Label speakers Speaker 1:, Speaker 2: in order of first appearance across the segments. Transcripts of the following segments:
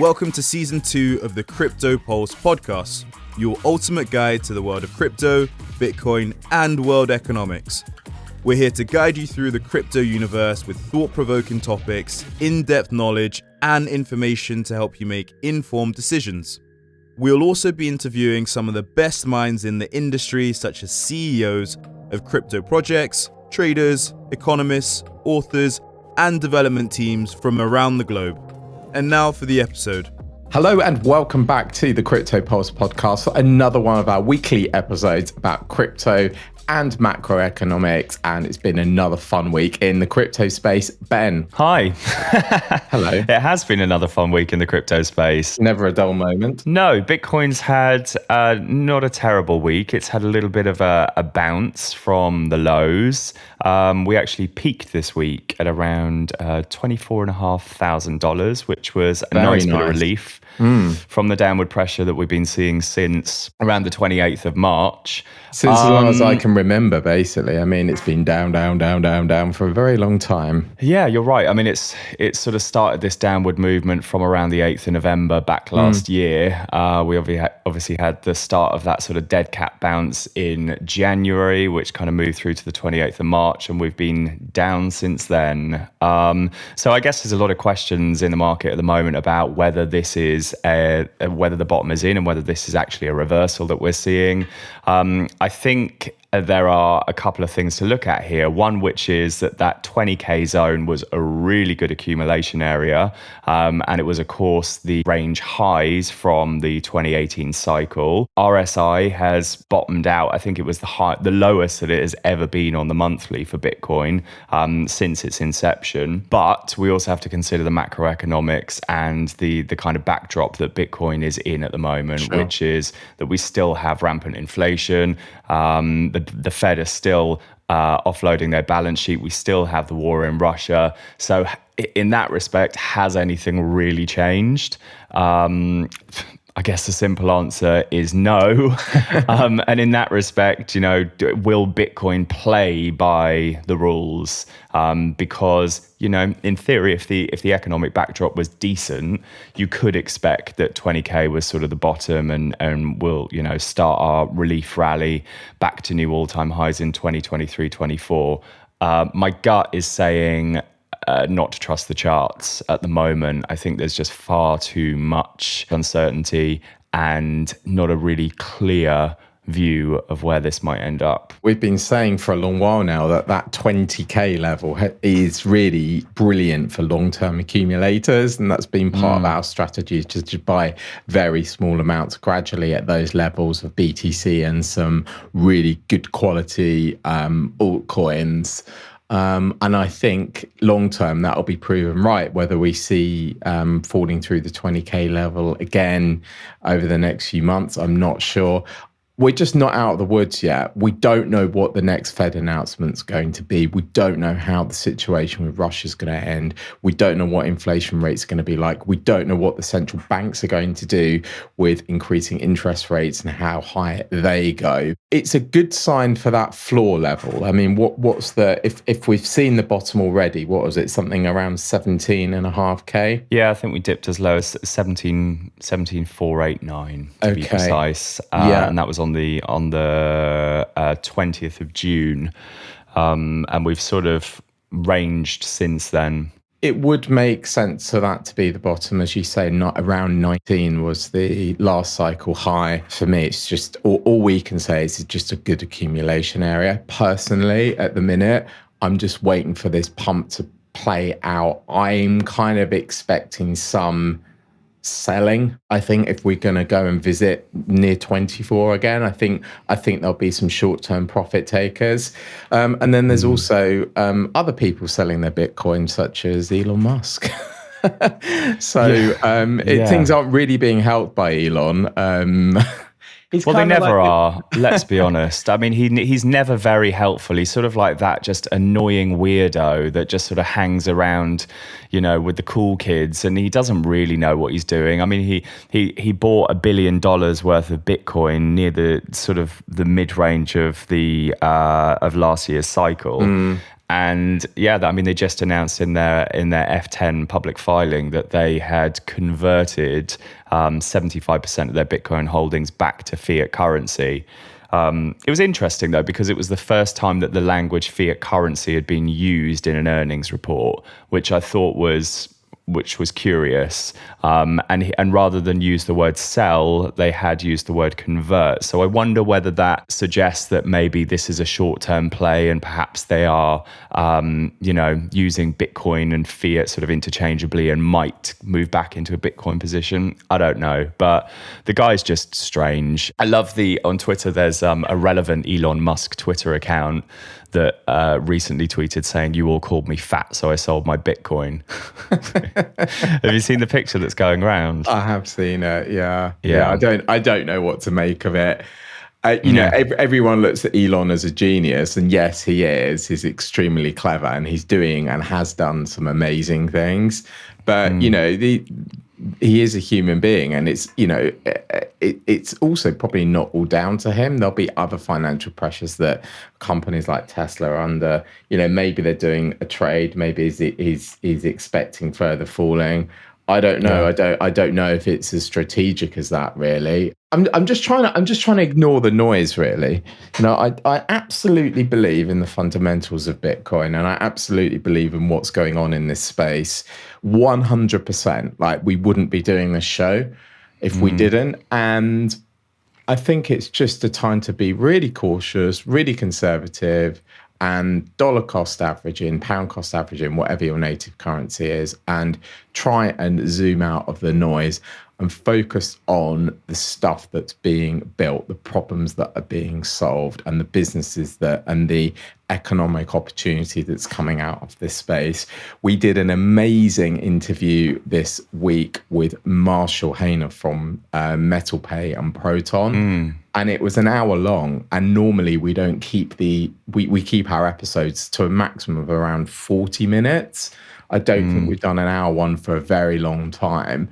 Speaker 1: Welcome to Season 2 of the Crypto Pulse podcast, your ultimate guide to the world of crypto, Bitcoin, and world economics. We're here to guide you through the crypto universe with thought-provoking topics, in-depth knowledge, and information to help you make informed decisions. We'll also be interviewing some of the best minds in the industry, such as CEOs of crypto projects, traders, economists, authors, and development teams from around the globe. And now for the episode.
Speaker 2: Hello and welcome back to the Crypto Pulse podcast for another one of our weekly episodes about crypto and macroeconomics. And it's been another fun week in the crypto space. Ben.
Speaker 3: Hi.
Speaker 2: Hello.
Speaker 3: It has been another fun week in the crypto space.
Speaker 2: Never a dull moment.
Speaker 3: No, Bitcoin's had not a terrible week. It's had a little bit of a bounce from the lows. We actually peaked this week at around $24,500, which was a nice bit of relief from the downward pressure that we've been seeing since around the 28th of March.
Speaker 2: Since as long as I can remember, basically. I mean, it's been down for a very long time.
Speaker 3: Yeah, you're right. I mean, it's sort of started this downward movement from around the 8th of November back last year. We obviously had the start of that sort of dead cat bounce in January, which kind of moved through to the 28th of March, and we've been down since then. So I guess there's a lot of questions in the market at the moment about whether this is whether the bottom is in and whether this is actually a reversal that we're seeing. I think there are a couple of things to look at here. One, which is that 20K zone was a really good accumulation area. And it was, of course, the range highs from the 2018 cycle. RSI has bottomed out. I think it was the lowest that it has ever been on the monthly for Bitcoin since its inception. But we also have to consider the macroeconomics and the kind of backdrop that Bitcoin is in at the moment, which is that we still have rampant inflation. The Fed is still offloading their balance sheet. We still have the war in Russia. So in that respect, has anything really changed? I guess the simple answer is no. And in that respect, will Bitcoin play by the rules? Because, in theory, if the economic backdrop was decent, you could expect that 20K was sort of the bottom and we'll, start our relief rally back to new all-time highs in 2023, 24. My gut is saying not to trust the charts at the moment. I think there's just far too much uncertainty and not a really clear view of where this might end up.
Speaker 2: We've been saying for a long while now that 20K level is really brilliant for long-term accumulators, and that's been part of our strategy, to buy very small amounts gradually at those levels of BTC and some really good quality altcoins. And I think long-term that'll be proven right, whether we see falling through the 20K level again over the next few months. I'm not sure. We're just not out of the woods yet. We don't know what the next Fed announcement's going to be. We don't know how the situation with Russia is going to end. We don't know what inflation rates are going to be like. We don't know what the central banks are going to do with increasing interest rates and how high they go. It's a good sign for that floor level. I mean, what's if we've seen the bottom already, what was it? Something around 17.5K?
Speaker 3: Yeah, I think we dipped as low as 17,489 to be precise. And that was on the 20th of June, and we've sort of ranged since then.
Speaker 2: It would make sense for that to be the bottom, as you say. Not around 19 was the last cycle high. For me, it's just all we can say is it's just a good accumulation area. Personally, at the minute, I'm just waiting for this pump to play out. I'm kind of expecting some selling. I think if we're going to go and visit near 24 again, I think there'll be some short-term profit takers. And then there's also other people selling their Bitcoin, such as Elon Musk. Things aren't really being helped by Elon.
Speaker 3: Well, they never are. Let's be honest. I mean, he's never very helpful. He's sort of like that just annoying weirdo that just sort of hangs around, with the cool kids, and he doesn't really know what he's doing. I mean, he bought $1 billion worth of Bitcoin near the sort of the mid range of the of last year's cycle. And yeah, I mean, they just announced in their F10 public filing that they had converted 75% of their Bitcoin holdings back to fiat currency. It was interesting, though, because it was the first time that the language fiat currency had been used in an earnings report, which I thought was curious. And rather than use the word sell, they had used the word convert. So I wonder whether that suggests that maybe this is a short-term play and perhaps they are, using Bitcoin and fiat sort of interchangeably and might move back into a Bitcoin position. I don't know, but the guy's just strange. I love on Twitter, there's a relevant Elon Musk Twitter account that recently tweeted saying, "You all called me fat, so I sold my Bitcoin." Have you seen the picture that's going around?
Speaker 2: I have seen it. Yeah. I don't know what to make of it. Everyone looks at Elon as a genius, and yes, he is. He's extremely clever, and he's doing and has done some amazing things. But he is a human being, and it's also probably not all down to him. There'll be other financial pressures that companies like Tesla are under. Maybe they're doing a trade, maybe he's expecting further falling. I don't know. Yeah. I don't know if it's as strategic as that, really. I'm just trying to ignore the noise, really. I absolutely believe in the fundamentals of Bitcoin, and I absolutely believe in what's going on in this space 100%. Like, we wouldn't be doing this show if we didn't. And I think it's just a time to be really cautious, really conservative, and dollar cost averaging, pound cost averaging, whatever your native currency is, and try and zoom out of the noise and focus on the stuff that's being built, the problems that are being solved, and the businesses and the economic opportunity that's coming out of this space. We did an amazing interview this week with Marshall Hayner from MetalPay and Proton. And it was an hour long. And normally we don't keep we keep our episodes to a maximum of around 40 minutes. I don't think we've done an hour one for a very long time.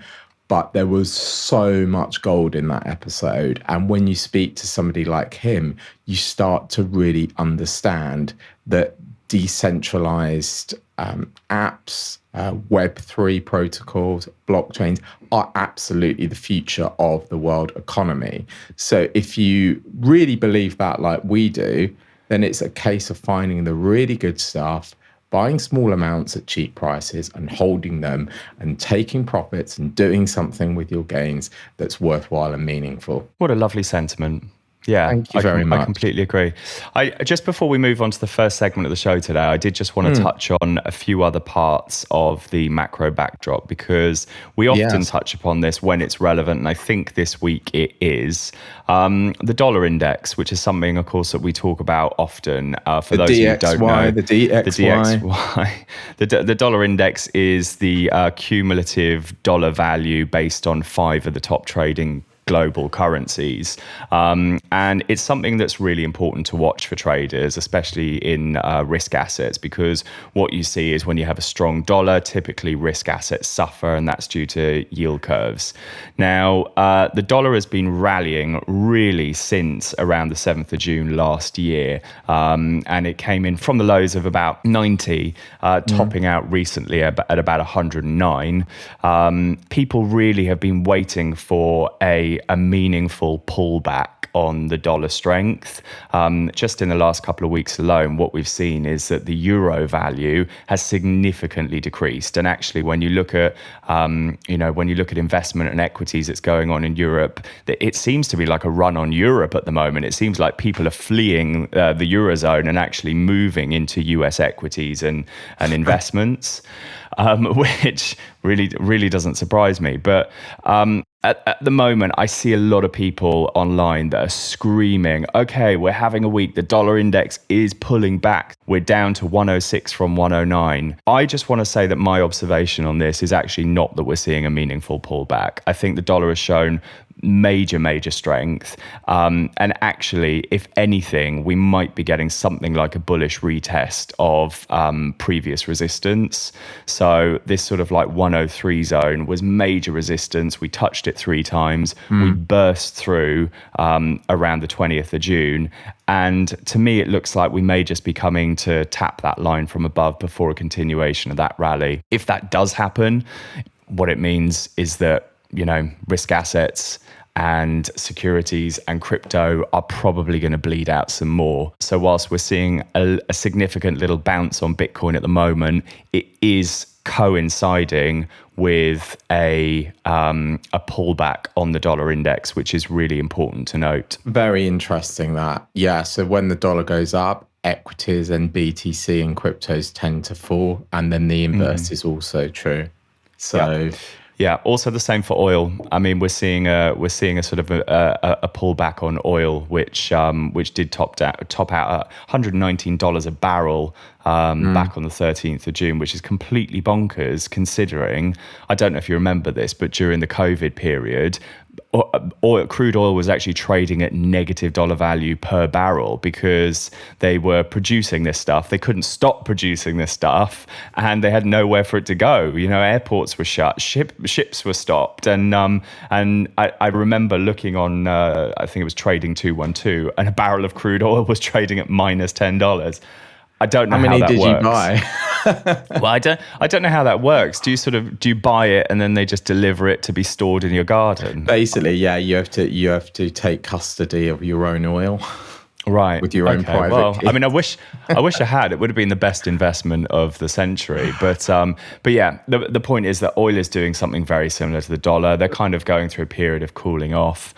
Speaker 2: But there was so much gold in that episode. And when you speak to somebody like him, you start to really understand that decentralized apps, Web3 protocols, blockchains are absolutely the future of the world economy. So if you really believe that like we do, then it's a case of finding the really good stuff, buying small amounts at cheap prices and holding them and taking profits and doing something with your gains that's worthwhile and meaningful.
Speaker 3: What a lovely sentiment. Yeah,
Speaker 2: thank you very much.
Speaker 3: I completely agree. Just before we move on to the first segment of the show today, I did just want to touch on a few other parts of the macro backdrop, because we often touch upon this when it's relevant, and I think this week it is. The dollar index, which is something, of course, that we talk about often. For those who don't know,
Speaker 2: the DXY.
Speaker 3: The dollar index is the cumulative dollar value based on 5 of the top trading global currencies. And it's something that's really important to watch for traders, especially in risk assets, because what you see is when you have a strong dollar, typically risk assets suffer, and that's due to yield curves. Now, the dollar has been rallying really since around the 7th of June last year. And it came in from the lows of about 90, topping out recently at about 109. People really have been waiting for a meaningful pullback on the dollar strength. Just in the last couple of weeks alone, what we've seen is that the euro value has significantly decreased. And actually, when you look at, investment and equities that's going on in Europe, it seems to be like a run on Europe at the moment. It seems like people are fleeing the eurozone and actually moving into US equities and investments, which really doesn't surprise me. But at the moment, I see a lot of people online that are screaming, okay, we're having a week. The dollar index is pulling back. We're down to 106 from 109. I just want to say that my observation on this is actually not that we're seeing a meaningful pullback. I think the dollar has shown major strength. And actually, if anything, we might be getting something like a bullish retest of previous resistance. So this sort of like 103 zone was major resistance. We touched it 3 times. We burst through around the 20th of June. And to me, it looks like we may just be coming to tap that line from above before a continuation of that rally. If that does happen, what it means is that, risk assets and securities and crypto are probably going to bleed out some more. So whilst we're seeing a significant little bounce on Bitcoin at the moment, it is coinciding with a pullback on the dollar index, which is really important to note.
Speaker 2: Very interesting that. Yeah, so when the dollar goes up, equities and BTC and cryptos tend to fall, and then the inverse is also true. So
Speaker 3: yeah, also the same for oil. I mean, we're seeing a sort of a pullback on oil, which did top out at $119 a barrel back on the 13th of June, which is completely bonkers considering, I don't know if you remember this, but during the COVID period, crude oil was actually trading at negative dollar value per barrel because they were producing this stuff. They couldn't stop producing this stuff and they had nowhere for it to go. Airports were shut, ships were stopped. And I remember looking on, I think it was Trading 212, and a barrel of crude oil was trading at minus $10. I don't know how that works.
Speaker 2: How many did you buy?
Speaker 3: Well, I don't know how that works. Do you buy it and then they just deliver it to be stored in your garden?
Speaker 2: Basically, yeah, you have to take custody of your own oil.
Speaker 3: Right.
Speaker 2: With your own private.
Speaker 3: Well, I mean, I wish I had. It would have been the best investment of the century. But yeah, the point is that oil is doing something very similar to the dollar. They're kind of going through a period of cooling off.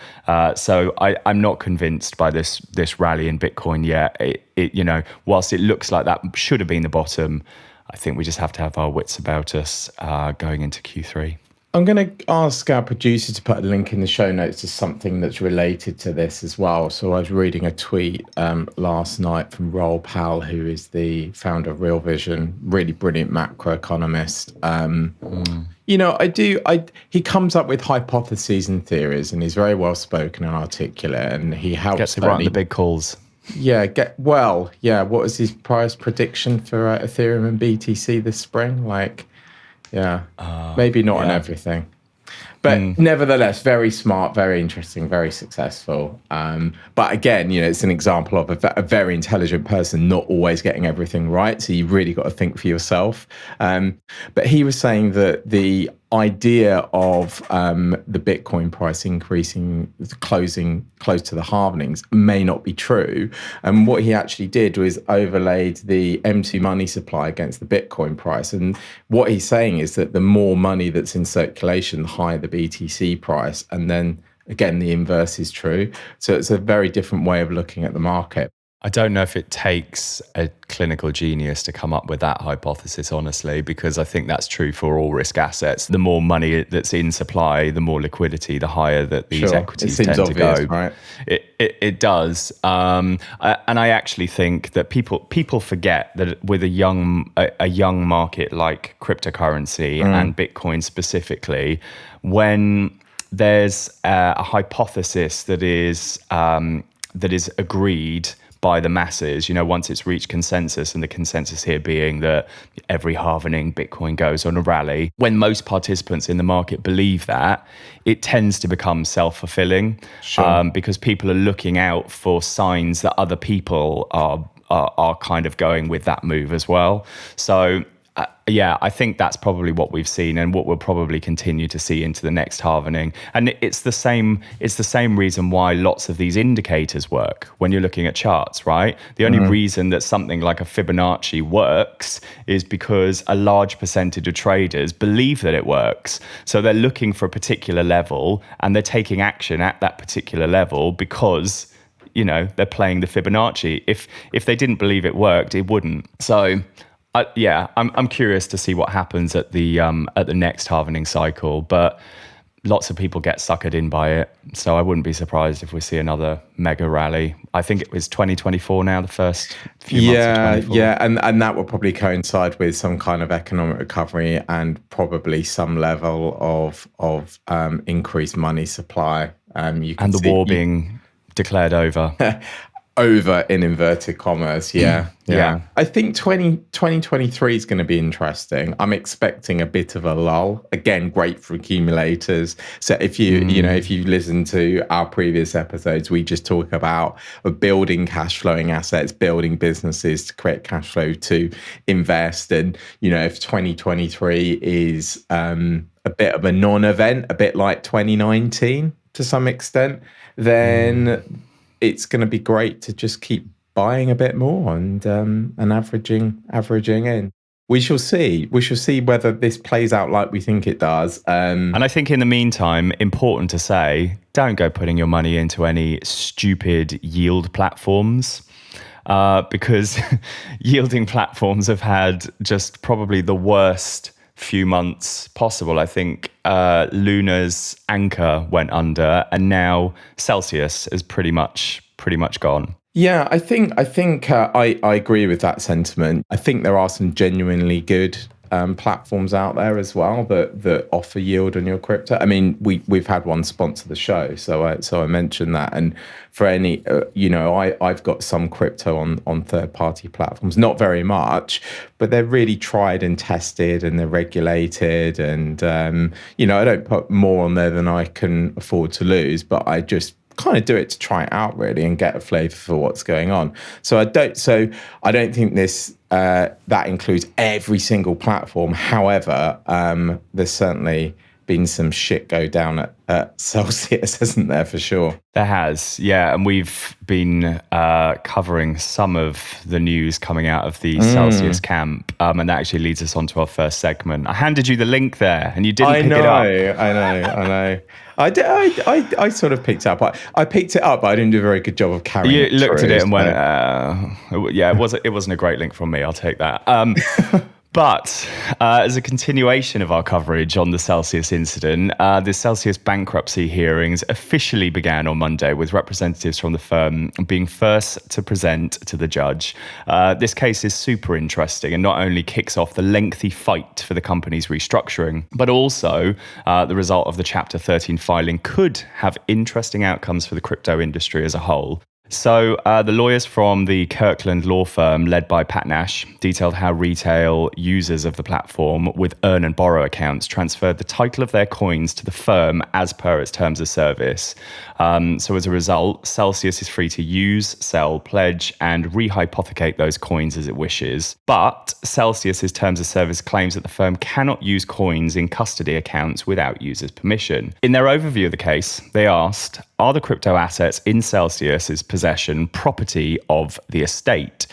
Speaker 3: So I'm not convinced by this rally in Bitcoin yet. Whilst it looks like that should have been the bottom, I think we just have to have our wits about us going into Q3.
Speaker 2: I'm going to ask our producer to put a link in the show notes to something that's related to this as well. So I was reading a tweet last night from Roel Powell, who is the founder of Real Vision, really brilliant macroeconomist. He comes up with hypotheses and theories, and he's very well spoken and articulate, and he helps.
Speaker 3: Gets it right on the big calls.
Speaker 2: Yeah, what was his price prediction for Ethereum and BTC this spring? Maybe not on everything. But nevertheless, very smart, very interesting, very successful. But again, it's an example of a very intelligent person not always getting everything right. So you've really got to think for yourself. But he was saying that the idea of the Bitcoin price increasing, closing close to the halvenings may not be true. And what he actually did was overlaid the M2 money supply against the Bitcoin price. And what he's saying is that the more money that's in circulation, the higher the BTC price. And then again, the inverse is true. So it's a very different way of looking at the market.
Speaker 3: I don't know if it takes a clinical genius to come up with that hypothesis, honestly, because I think that's true for all risk assets. The more money that's in supply, the more liquidity, the higher that these equities tend to go.
Speaker 2: Right?
Speaker 3: It does. And I actually think that people forget that with a young market like cryptocurrency and Bitcoin specifically, when there's a hypothesis that is agreed by the masses, once it's reached consensus, and the consensus here being that every halvening Bitcoin goes on a rally, when most participants in the market believe that, it tends to become self-fulfilling.
Speaker 2: Sure.
Speaker 3: Because people are looking out for signs that other people are kind of going with that move as well. So I think that's probably what we've seen and what we'll probably continue to see into the next halvening. And it's the same reason why lots of these indicators work when you're looking at charts, right? The only reason that something like a Fibonacci works is because a large percentage of traders believe that it works. So they're looking for a particular level and they're taking action at that particular level because they're playing the Fibonacci. If they didn't believe it worked, it wouldn't. So I'm curious to see what happens at the next halvening cycle, but lots of people get suckered in by it. So I wouldn't be surprised if we see another mega rally. I think it was 2024 now, the first few months of 2024.
Speaker 2: Yeah, and that will probably coincide with some kind of economic recovery and probably some level of increased money supply You can
Speaker 3: And the
Speaker 2: see
Speaker 3: war being declared over.
Speaker 2: over in inverted commas. Yeah.
Speaker 3: Yeah.
Speaker 2: I think 2023 is going to be interesting. I'm expecting a bit of a lull. Again, great for accumulators. So if if you listen to our previous episodes, we just talk about building cash flowing assets, building businesses to create cash flow to invest. And, if 2023 is a bit of a non-event, a bit like 2019 to some extent, then it's going to be great to just keep buying a bit more and averaging in. We shall see. We shall see whether this plays out like we think it does.
Speaker 3: And I think in the meantime, important to say, don't go putting your money into any stupid yield platforms. Because yielding platforms have had just probably the worst few months possible. I think Luna's Anchor went under, and now Celsius is pretty much gone.
Speaker 2: Yeah, I think I agree with that sentiment. I think there are some genuinely good platforms out there as well that offer yield on your crypto. I mean, we've had one sponsor the show, so I mentioned that. And for any, I've got some crypto on third party platforms, not very much, but they're really tried and tested, and they're regulated. And I don't put more on there than I can afford to lose, but I just kind of do it to try it out really and get a flavor for what's going on. So I don't think this that includes every single platform. However, there's certainly been some shit go down at Celsius, hasn't there, for sure?
Speaker 3: There has, yeah. And we've been covering some of the news coming out of the Celsius camp. And that actually leads us on to our first segment. I handed you the link there and you didn't pick it up.
Speaker 2: I know. I sort of picked up. I picked it up, but I didn't do a very good job of carrying it.
Speaker 3: You looked at it and went, yeah, it wasn't a great link from me. I'll take that. But as a continuation of our coverage on the Celsius incident, the Celsius bankruptcy hearings officially began on Monday with representatives from the firm being first to present to the judge. This case is super interesting and not only kicks off the lengthy fight for the company's restructuring, but also the result of the Chapter 13 filing could have interesting outcomes for the crypto industry as a whole. So the lawyers from the Kirkland law firm led by Pat Nash detailed how retail users of the platform with earn and borrow accounts transferred the title of their coins to the firm as per its terms of service. So as a result, Celsius is free to use, sell, pledge, and rehypothecate those coins as it wishes. But Celsius's terms of service claims that the firm cannot use coins in custody accounts without users' permission. In their overview of the case, they asked, are the crypto assets in Celsius's possession property of the estate?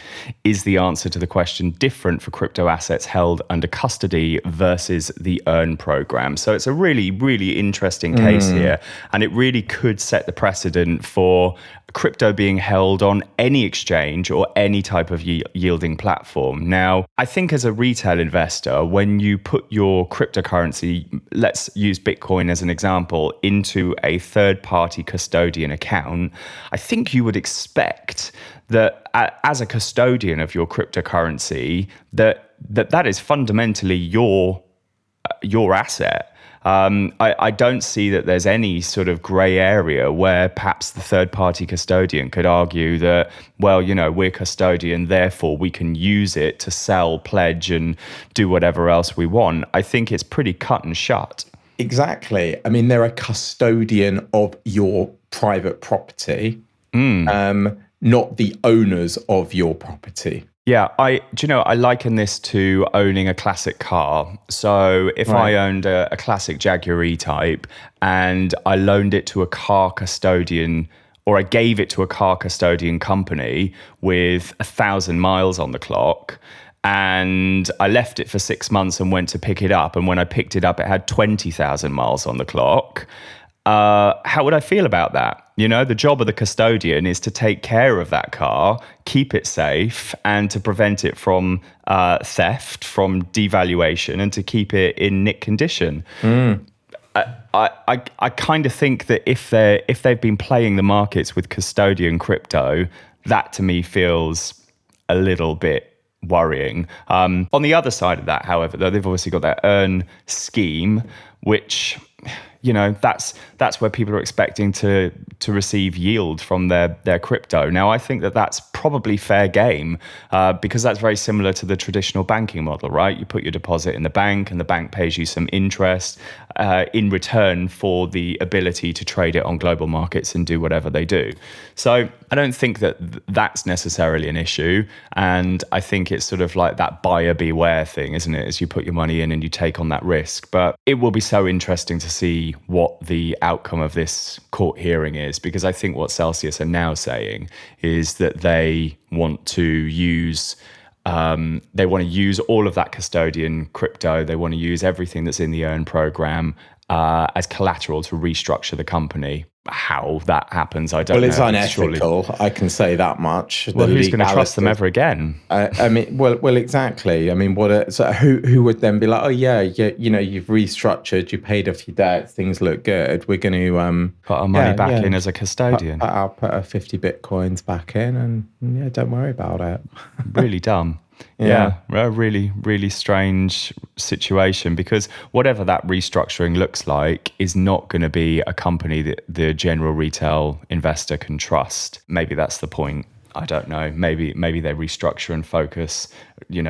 Speaker 3: Is the answer to the question different for crypto assets held under custody versus the earn program? So it's a really, really interesting case here, and it really could set the precedent for crypto being held on any exchange or any type of yielding platform. Now, I think as a retail investor, when you put your cryptocurrency, let's use Bitcoin as an example, into a third-party custodian account, I think you would expect that as a custodian of your cryptocurrency, that is fundamentally your asset. I don't see that there's any sort of grey area where perhaps the third-party custodian could argue that, well, we're custodian, therefore we can use it to sell, pledge, and do whatever else we want. I think it's pretty cut and shut.
Speaker 2: Exactly. I mean, they're a custodian of your private property, not the owners of your property.
Speaker 3: Yeah, I liken this to owning a classic car. So if I owned a classic Jaguar E-Type and I loaned it to a car custodian, or I gave it to a car custodian company with 1,000 miles on the clock, and I left it for 6 months and went to pick it up, and when I picked it up, it had 20,000 miles on the clock, how would I feel about that? The job of the custodian is to take care of that car, keep it safe, and to prevent it from theft, from devaluation, and to keep it in nick condition. I kind of think that if they've been playing the markets with custodian crypto, that to me feels a little bit worrying. On the other side of that, however, though, they've obviously got their earn scheme, which that's where people are expecting to receive yield from their crypto. Now, I think that's probably fair game, because that's very similar to the traditional banking model, right? You put your deposit in the bank, and the bank pays you some interest in return for the ability to trade it on global markets and do whatever they do. So I don't think that's necessarily an issue, and I think it's sort of like that buyer beware thing, isn't it? As you put your money in and you take on that risk. But it will be so interesting to see what the outcome of this court hearing is, because I think what Celsius are now saying is that they want to use all of that custodian crypto. They want to use everything that's in the Earn program as collateral to restructure the company. How that happens, I don't know.
Speaker 2: Well, it's unethical. I can say that much.
Speaker 3: Well, who's going to trust them ever again?
Speaker 2: Well, exactly. I mean, so who would then be like, oh yeah, you've restructured, you paid off your debt, things look good. We're going to
Speaker 3: put our money back in as a custodian.
Speaker 2: I'll put our 50 bitcoins back in, and don't worry about it.
Speaker 3: Really dumb. Yeah, a really, really strange situation, because whatever that restructuring looks like is not going to be a company that the general retail investor can trust. Maybe that's the point. I don't know. Maybe they restructure and focus,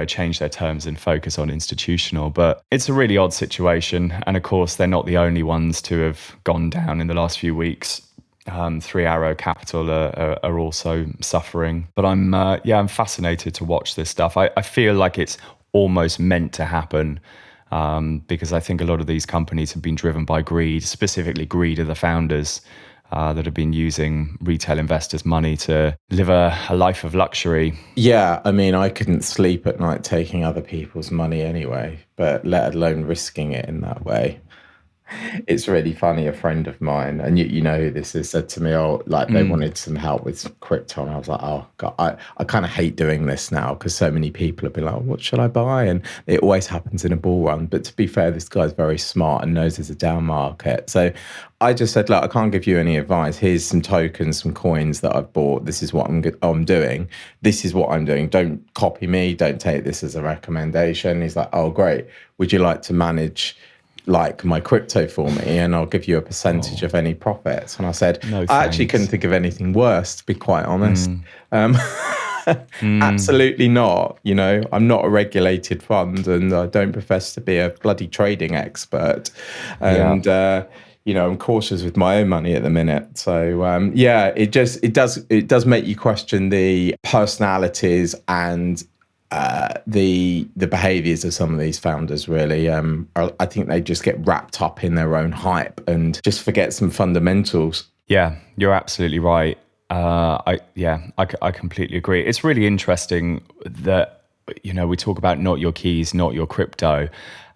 Speaker 3: change their terms and focus on institutional. But it's a really odd situation. And of course, they're not the only ones to have gone down in the last few weeks. Three Arrow Capital are also suffering. But I'm fascinated to watch this stuff. I feel like it's almost meant to happen, because I think a lot of these companies have been driven by greed, specifically greed of the founders, that have been using retail investors' money to live a life of luxury.
Speaker 2: Yeah, I mean, I couldn't sleep at night taking other people's money anyway, but let alone risking it in that way. It's really funny. A friend of mine, and you know who this is, said to me, they wanted some help with crypto. And I was like, oh God, I kind of hate doing this now, because so many people have been like, what should I buy? And it always happens in a bull run. But to be fair, this guy's very smart and knows there's a down market. So I just said, look, I can't give you any advice. Here's some tokens, some coins that I've bought. This is what I'm doing. This is what I'm doing. Don't copy me. Don't take this as a recommendation. He's like, oh, great. Would you like to manage like my crypto for me, and I'll give you a percentage of any profits? And I said, no, I actually couldn't think of anything worse, to be quite honest. Absolutely not. I'm not a regulated fund, and I don't profess to be a bloody trading expert. And I'm cautious with my own money at the minute. So it does make you question the personalities and the behaviors of some of these founders. Really, I think they just get wrapped up in their own hype and just forget some fundamentals.
Speaker 3: Yeah, you're absolutely right. I completely agree. It's really interesting that we talk about not your keys, not your crypto.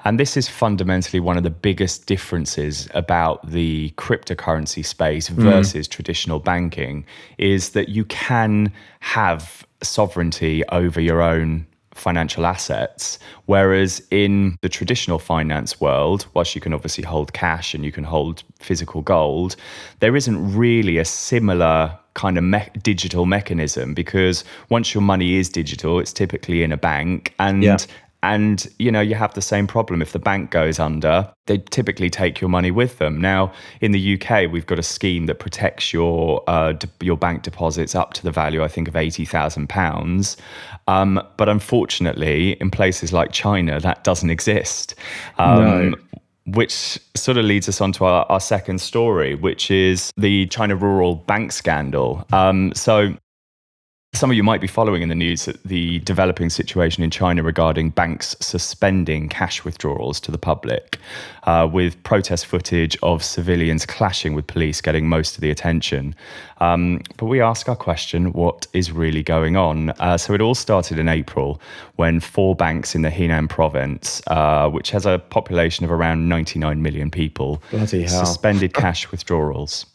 Speaker 3: And this is fundamentally one of the biggest differences about the cryptocurrency space versus traditional banking, is that you can have sovereignty over your own financial assets, whereas in the traditional finance world, whilst you can obviously hold cash and you can hold physical gold, there isn't really a similar kind of digital mechanism, because once your money is digital, it's typically in a bank, and you have the same problem. If the bank goes under, they typically take your money with them. Now, in the UK, we've got a scheme that protects your bank deposits up to the value, I think, of £80,000. But unfortunately, in places like China, that doesn't exist.
Speaker 2: No.
Speaker 3: Which sort of leads us on to our second story, which is the China rural bank scandal. So some of you might be following in the news the developing situation in China regarding banks suspending cash withdrawals to the public, with protest footage of civilians clashing with police getting most of the attention. But we ask our question, what is really going on? So it all started in April when 4 banks in the Henan province, which has a population of around 99 million people, suspended cash withdrawals.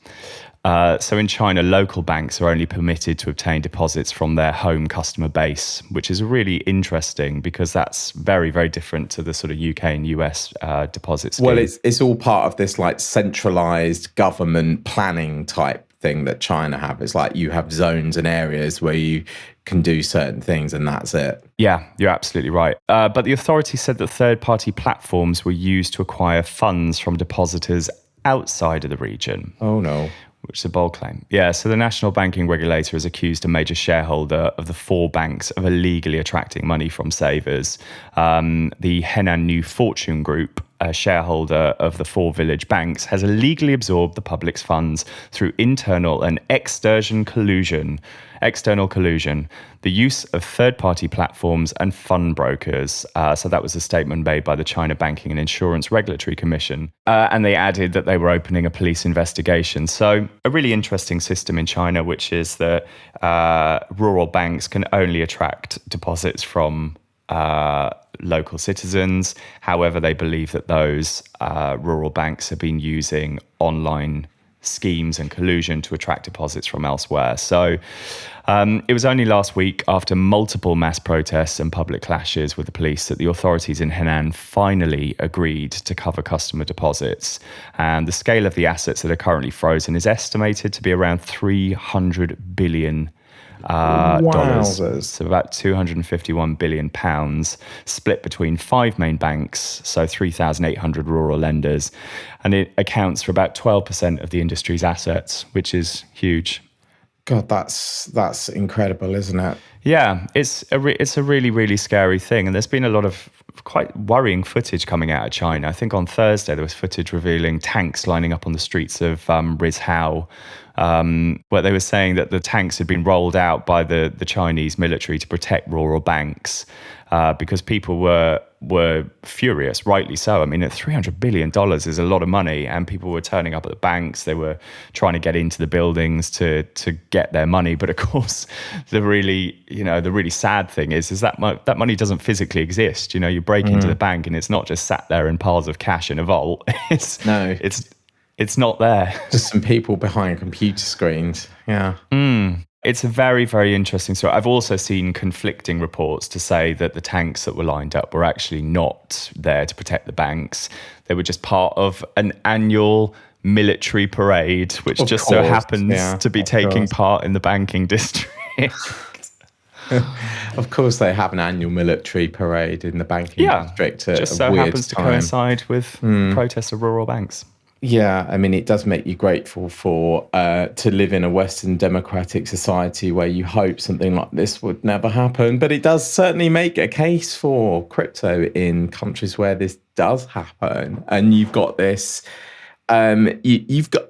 Speaker 3: So in China, local banks are only permitted to obtain deposits from their home customer base, which is really interesting, because that's very, very different to the sort of UK and US deposit scheme.
Speaker 2: Well, it's all part of this like centralized government planning type thing that China have. It's like you have zones and areas where you can do certain things and that's it.
Speaker 3: Yeah, you're absolutely right. But the authority said that third-party platforms were used to acquire funds from depositors outside of the region.
Speaker 2: Oh, no.
Speaker 3: Which is a bold claim. Yeah, so the national banking regulator has accused a major shareholder of the 4 banks of illegally attracting money from savers. The Henan New Fortune Group, a shareholder of the 4 village banks, has illegally absorbed the public's funds through internal and external collusion, the use of third-party platforms and fund brokers. So that was a statement made by the China Banking and Insurance Regulatory Commission. And they added that they were opening a police investigation. So a really interesting system in China, which is that rural banks can only attract deposits from local citizens. However, they believe that those rural banks have been using online schemes and collusion to attract deposits from elsewhere. So it was only last week, after multiple mass protests and public clashes with the police, that the authorities in Henan finally agreed to cover customer deposits. And the scale of the assets that are currently frozen is estimated to be around $300 billion. Dollars, so about 251 billion pounds, split between 5 main banks, so 3,800 rural lenders, and it accounts for about 12% of the industry's assets, which is huge.
Speaker 2: God, that's incredible, isn't it?
Speaker 3: Yeah, it's a really, really scary thing, and there's been a lot of quite worrying footage coming out of China. I think on Thursday there was footage revealing tanks lining up on the streets of Rizhao, where they were saying that the tanks had been rolled out by the Chinese military to protect rural banks, because people were furious, rightly so. I mean, at $300 billion is a lot of money, and people were turning up at the banks. They were trying to get into the buildings to get their money. But of course, the really sad thing is that money doesn't physically exist. You break into the bank and it's not just sat there in piles of cash in a vault. It's not there.
Speaker 2: Just some people behind computer screens. Yeah.
Speaker 3: It's a very, very interesting story. I've also seen conflicting reports to say that the tanks that were lined up were actually not there to protect the banks. They were just part of an annual military parade, which so happens to be taking part in the banking district.
Speaker 2: Of course, they have an annual military parade in the banking district.
Speaker 3: Just so happens to coincide with protests of rural banks.
Speaker 2: Yeah, I mean, it does make you grateful to live in a Western democratic society where you hope something like this would never happen. But it does certainly make a case for crypto in countries where this does happen. And you've got this, you've got,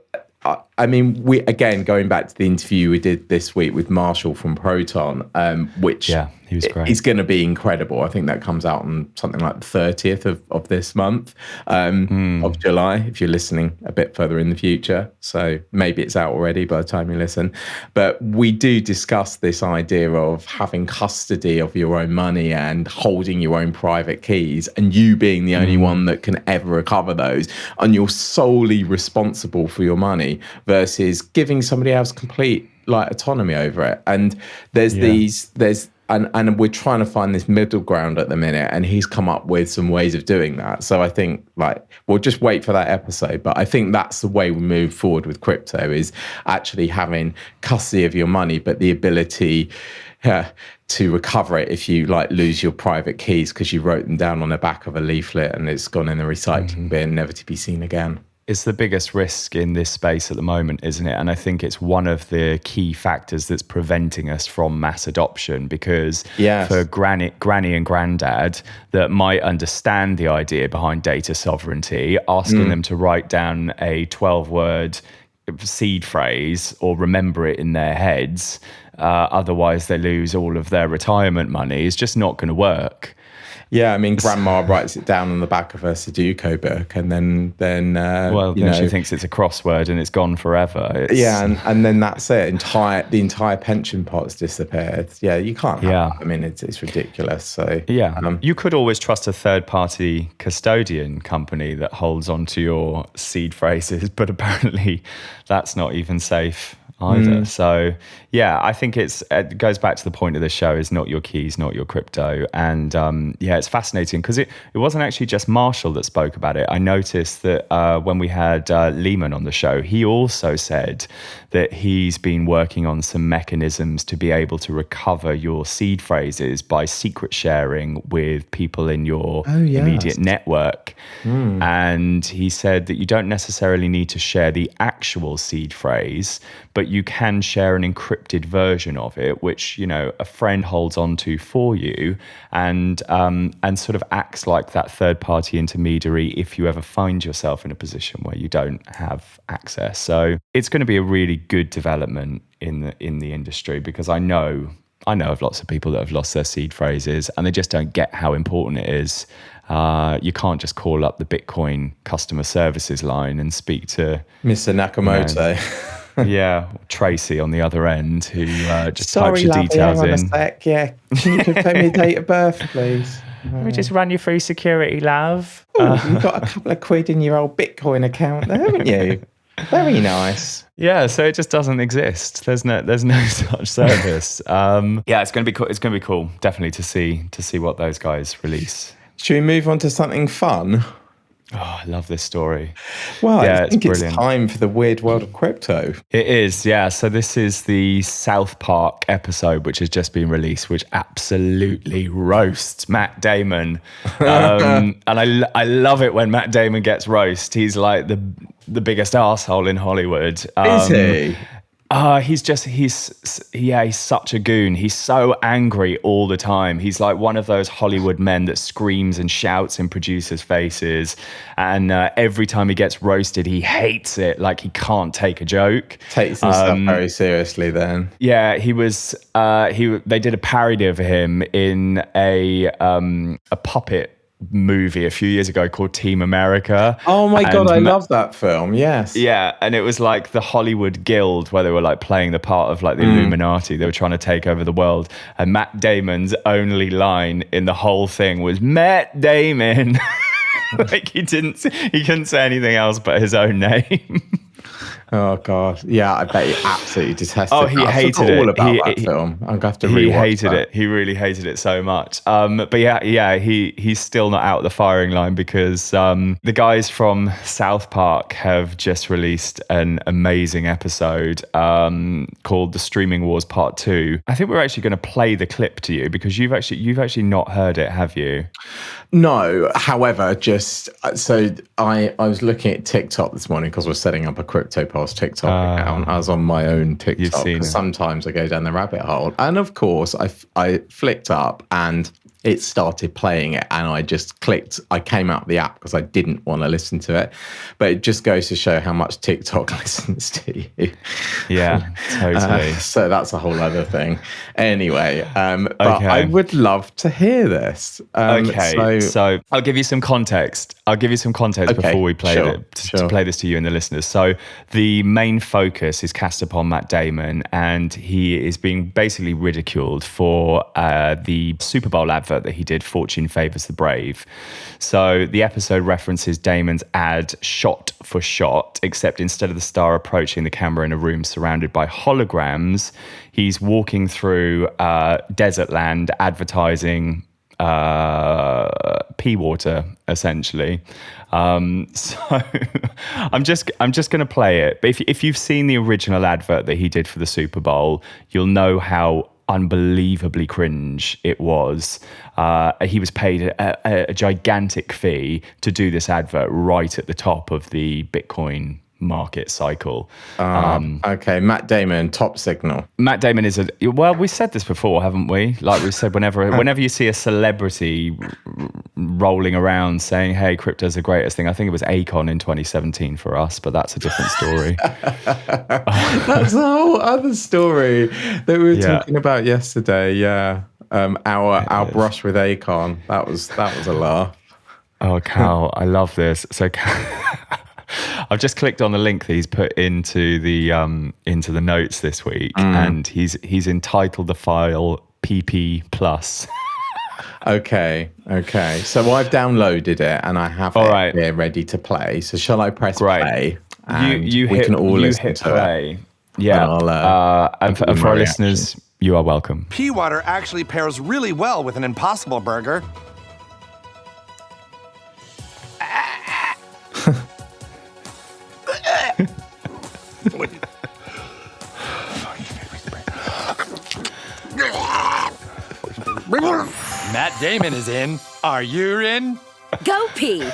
Speaker 2: I mean, we again, going back to the interview we did this week with Marshall from Proton, which
Speaker 3: he was great.
Speaker 2: Is going to be incredible. I think that comes out on something like the 30th of this month of July, if you're listening a bit further in the future. So maybe it's out already by the time you listen. But we do discuss this idea of having custody of your own money and holding your own private keys, and you being the only one that can ever recover those, and you're solely responsible for your money, versus giving somebody else complete autonomy over it. And and we're trying to find this middle ground at the minute, and he's come up with some ways of doing that. So I think we'll just wait for that episode, but I think that's the way we move forward with crypto, is actually having custody of your money, but the ability to recover it if you lose your private keys because you wrote them down on the back of a leaflet and it's gone in the recycling bin, never to be seen again.
Speaker 3: It's the biggest risk in this space at the moment, isn't it? And I think it's one of the key factors that's preventing us from mass adoption, because for granny and granddad that might understand the idea behind data sovereignty, asking them to write down a 12-word seed phrase or remember it in their heads, otherwise they lose all of their retirement money, is just not going to work.
Speaker 2: Yeah, I mean, grandma writes it down on the back of her Sudoku book, and then
Speaker 3: she thinks it's a crossword and it's gone forever.
Speaker 2: And then that's it. The entire pension pot's disappeared. Yeah, you can't. I mean, it's ridiculous. So
Speaker 3: you could always trust a third-party custodian company that holds onto your seed phrases, but apparently that's not even safe. either. So yeah, I think it goes back to the point of the show, is not your keys, not your crypto. And yeah, it's fascinating because it wasn't actually just Marshall that spoke about it. I noticed that when we had Lehman on the show, he also said that he's been working on some mechanisms to be able to recover your seed phrases by secret sharing with people in your immediate network. And he said that you don't necessarily need to share the actual seed phrase, but you can share an encrypted version of it, which, you know, a friend holds on to for you, and sort of acts like that third-party intermediary if you ever find yourself in a position where you don't have access. So it's going to be a really good development in the industry, because I know of lots of people that have lost their seed phrases and they just don't get how important it is. You can't just call up the Bitcoin customer services line and speak to
Speaker 2: Mr. Nakamoto.
Speaker 3: Yeah, Tracy on the other end, who just
Speaker 2: Sorry,
Speaker 3: types your details
Speaker 2: hang on
Speaker 3: in.
Speaker 2: a sec. Yeah, can you confirm your date of birth, please?
Speaker 3: Let me just run you through security, love.
Speaker 2: You've got a couple of quid in your old Bitcoin account there, haven't you? Very nice.
Speaker 3: Yeah, so it just doesn't exist. There's no such service. Yeah, it's gonna be cool. It's gonna be cool, definitely, to see what those guys release.
Speaker 2: Should we move on to something fun?
Speaker 3: Oh, I love this story.
Speaker 2: Well,
Speaker 3: yeah,
Speaker 2: I think
Speaker 3: it's brilliant.
Speaker 2: time for the weird world of crypto.
Speaker 3: It is, yeah. So this is the South Park episode, which has just been released, which absolutely roasts Matt Damon. And I love it when Matt Damon gets roast. He's like the biggest asshole in Hollywood.
Speaker 2: Is he?
Speaker 3: He's such a goon. He's so angry all the time. He's like one of those Hollywood men that screams and shouts in producers' faces. And every time he gets roasted, he hates it. Like, he can't take a joke.
Speaker 2: Takes himself very seriously then.
Speaker 3: Yeah, he was. They did a parody of him in a puppet movie a few years ago called Team America.
Speaker 2: Oh my God, I love that film. Yes.
Speaker 3: Yeah, and it was like the Hollywood Guild, where they were like playing the part of like the Illuminati. They were trying to take over the world. And Matt Damon's only line in the whole thing was Matt Damon. Like, he couldn't say anything else but his own name.
Speaker 2: Oh God, yeah, I bet he absolutely detested.
Speaker 3: Oh, he hated it.
Speaker 2: All about that film. I'm gonna have to rewatch
Speaker 3: He hated
Speaker 2: that.
Speaker 3: it. He really hated it so much. But he's still not out the firing line, because the guys from South Park have just released an amazing episode called The Streaming Wars Part 2. I think we're actually going to play the clip to you, because you've actually not heard it, have you?
Speaker 2: No, however, I was looking at TikTok this morning because we're setting up a Crypto Pulse TikTok account. I was on my own TikTok because sometimes I go down the rabbit hole. And of course, I flicked up and it started playing it, and I just clicked. I came out of the app because I didn't want to listen to it. But it just goes to show how much TikTok listens to you.
Speaker 3: Yeah, totally.
Speaker 2: So that's a whole other thing. Anyway, but I would love to hear this.
Speaker 3: So I'll give you some context. Before we play to play this to you and the listeners. So the main focus is cast upon Matt Damon, and he is being basically ridiculed for the Super Bowl advert that he did, Fortune Favors the Brave. So the episode references Damon's ad shot for shot, except instead of the star approaching the camera in a room surrounded by holograms, he's walking through desert land advertising pea water, essentially. So I'm just going to play it. But if you've seen the original advert that he did for the Super Bowl, you'll know how unbelievably cringe it was. He was paid a gigantic fee to do this advert right at the top of the Bitcoin market cycle.
Speaker 2: Okay, Matt Damon, top signal.
Speaker 3: Matt Damon is we said this before, haven't we? Like we said, whenever you see a celebrity rolling around saying, hey, crypto's the greatest thing. I think it was Akon in 2017 for us, but that's a different story.
Speaker 2: That's a whole other story that we were talking about yesterday. Yeah. Our brush with Akon. That was a laugh.
Speaker 3: Oh, Cal, I love this. So I've just clicked on the link that he's put into the notes this week, and he's entitled the file PP Plus.
Speaker 2: Okay. So I've downloaded it and I have it here ready to play. So shall I press play? And we can all listen to it.
Speaker 3: Yeah. And for our
Speaker 2: reaction.
Speaker 3: listeners, you are welcome.
Speaker 4: Pea water actually pairs really well with an Impossible Burger. Matt Damon is in. Are you in?
Speaker 5: Go pee with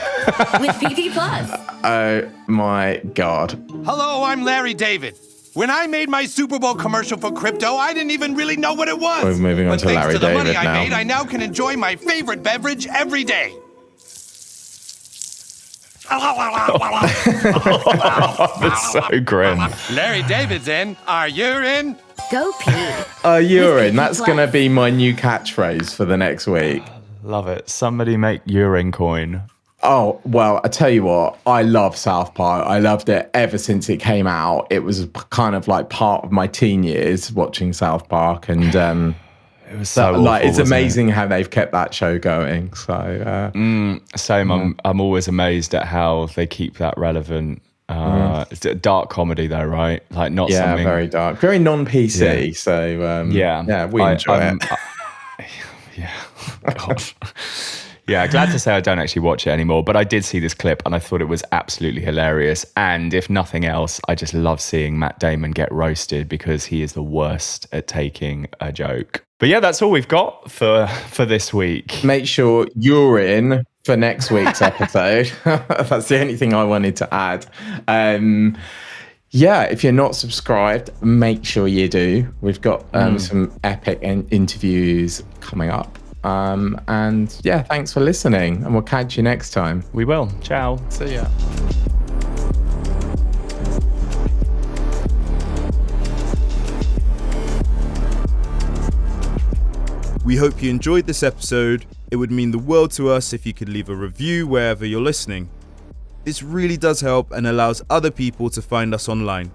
Speaker 5: PP Plus.
Speaker 2: Oh my God.
Speaker 4: Hello, I'm Larry David. When I made my Super Bowl commercial for crypto, I didn't even really know what it was.
Speaker 2: We're moving on
Speaker 4: but
Speaker 2: to
Speaker 4: thanks
Speaker 2: Larry
Speaker 4: to the money
Speaker 2: David
Speaker 4: I
Speaker 2: now.
Speaker 4: made, I now can enjoy my favorite beverage every day.
Speaker 3: That's so grim.
Speaker 4: Larry David's in. Are you in?
Speaker 5: Go pee.
Speaker 2: Urine.
Speaker 5: With
Speaker 2: That's
Speaker 5: PP
Speaker 2: going to
Speaker 5: Plus.
Speaker 2: be my new catchphrase for the next week.
Speaker 3: Love it. Somebody make urine coin.
Speaker 2: Oh, well, I tell you what, I love South Park. I loved it ever since it came out. It was kind of like part of my teen years watching South Park. And
Speaker 3: It was so awful,
Speaker 2: it's
Speaker 3: wasn't
Speaker 2: amazing how they've kept that show going. So,
Speaker 3: Same. I'm always amazed at how they keep that relevant. It's a dark comedy though, right? Like not
Speaker 2: yeah,
Speaker 3: something
Speaker 2: very dark, very non-PC.
Speaker 3: Yeah.
Speaker 2: So,
Speaker 3: Yeah.
Speaker 2: we enjoy it.
Speaker 3: Yeah. God. Yeah, glad to say I don't actually watch it anymore, but I did see this clip and I thought it was absolutely hilarious. And if nothing else, I just love seeing Matt Damon get roasted because he is the worst at taking a joke. But yeah, that's all we've got for this week.
Speaker 2: Make sure you're in for next week's episode. That's the only thing I wanted to add. Yeah, if you're not subscribed, make sure you do. We've got some epic interviews coming up. And yeah, thanks for listening, and we'll catch you next time.
Speaker 3: We will. Ciao.
Speaker 2: See ya.
Speaker 1: We hope you enjoyed this episode. It would mean the world to us if you could leave a review wherever you're listening. This really does help and allows other people to find us online.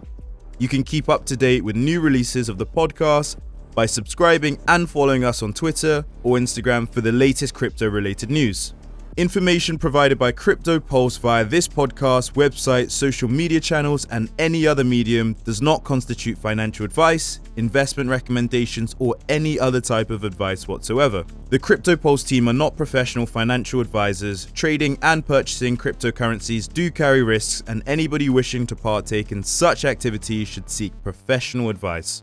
Speaker 1: You can keep up to date with new releases of the podcast by subscribing and following us on Twitter or Instagram for the latest crypto-related news. Information provided by Crypto Pulse via this podcast, website, social media channels, and any other medium does not constitute financial advice, investment recommendations, or any other type of advice whatsoever. The Crypto Pulse team are not professional financial advisors. Trading and purchasing cryptocurrencies do carry risks, and anybody wishing to partake in such activities should seek professional advice.